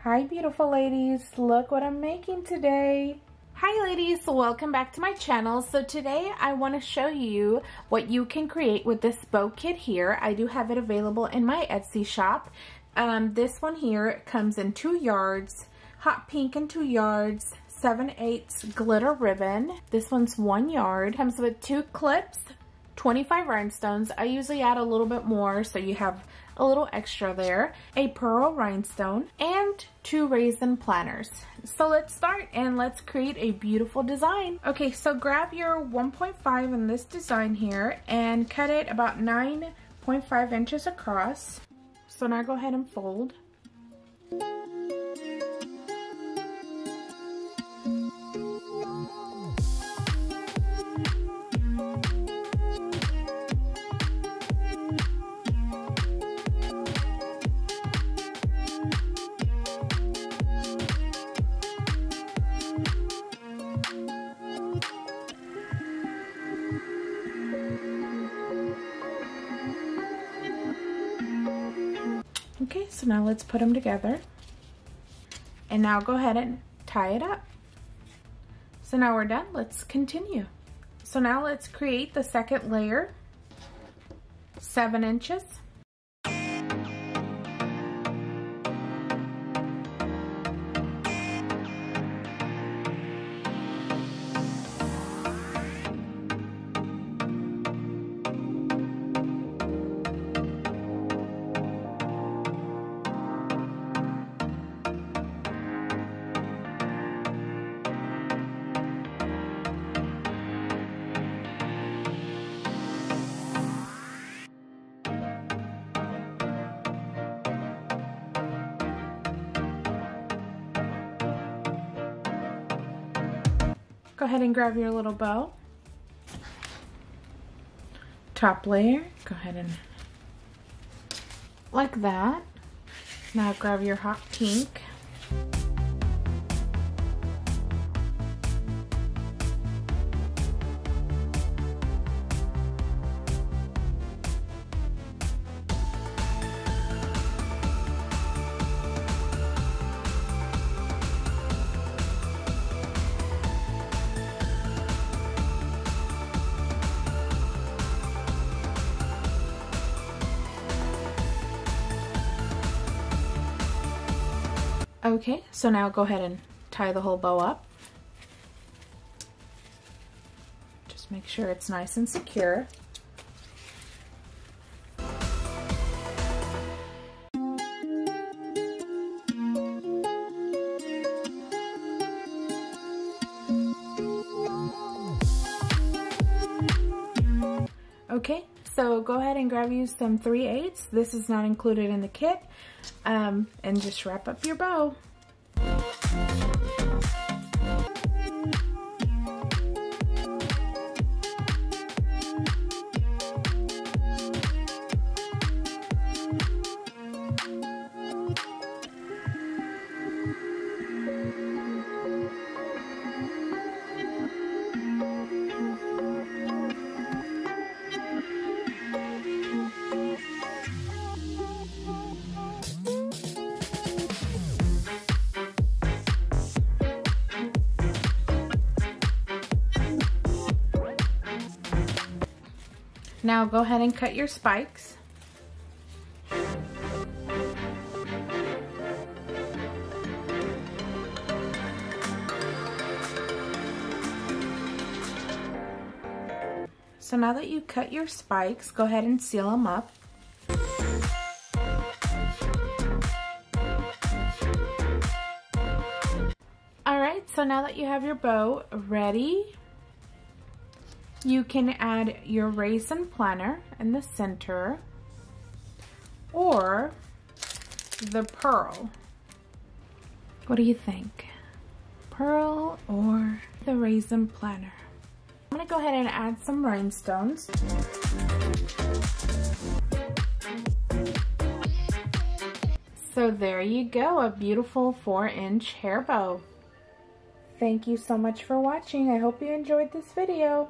Hi beautiful ladies, look what I'm making today. Hi ladies, welcome back to my channel. So today I want to show you what you can create with this bow kit here. I do have it available in my Etsy shop. This one here comes in 2 yards, hot pink and 2 yards, 7/8 glitter ribbon. This one's 1 yard. Comes with 2 clips, 25 rhinestones. I usually add a little bit more so you have a little extra there, a pearl rhinestone, and 2 raisin planners. So let's start and let's create a beautiful design. Okay, so grab your 1.5 in this design here and cut it about 9.5 inches across. So now go ahead and fold. Okay, so now let's put them together. And now go ahead and tie it up. So now we're done, let's continue. So now let's create the second layer, 7 inches. Go ahead and grab your little bow. Top layer, go ahead and like that. Now grab your hot pink. Okay, so now go ahead and tie the whole bow up. Just make sure it's nice and secure. Okay, so go ahead and grab you some 3/8. This is not included in the kit. And just wrap up your bow. Now go ahead and cut your spikes. So now that you cut your spikes, go ahead and seal them up. Alright, so now that you have your bow ready, you can add your raisin planner in the center or the pearl. What do you think? Pearl or the raisin planner? I'm gonna go ahead and add some rhinestones. So there you go, a beautiful 4-inch hair bow. Thank you so much for watching. I hope you enjoyed this video.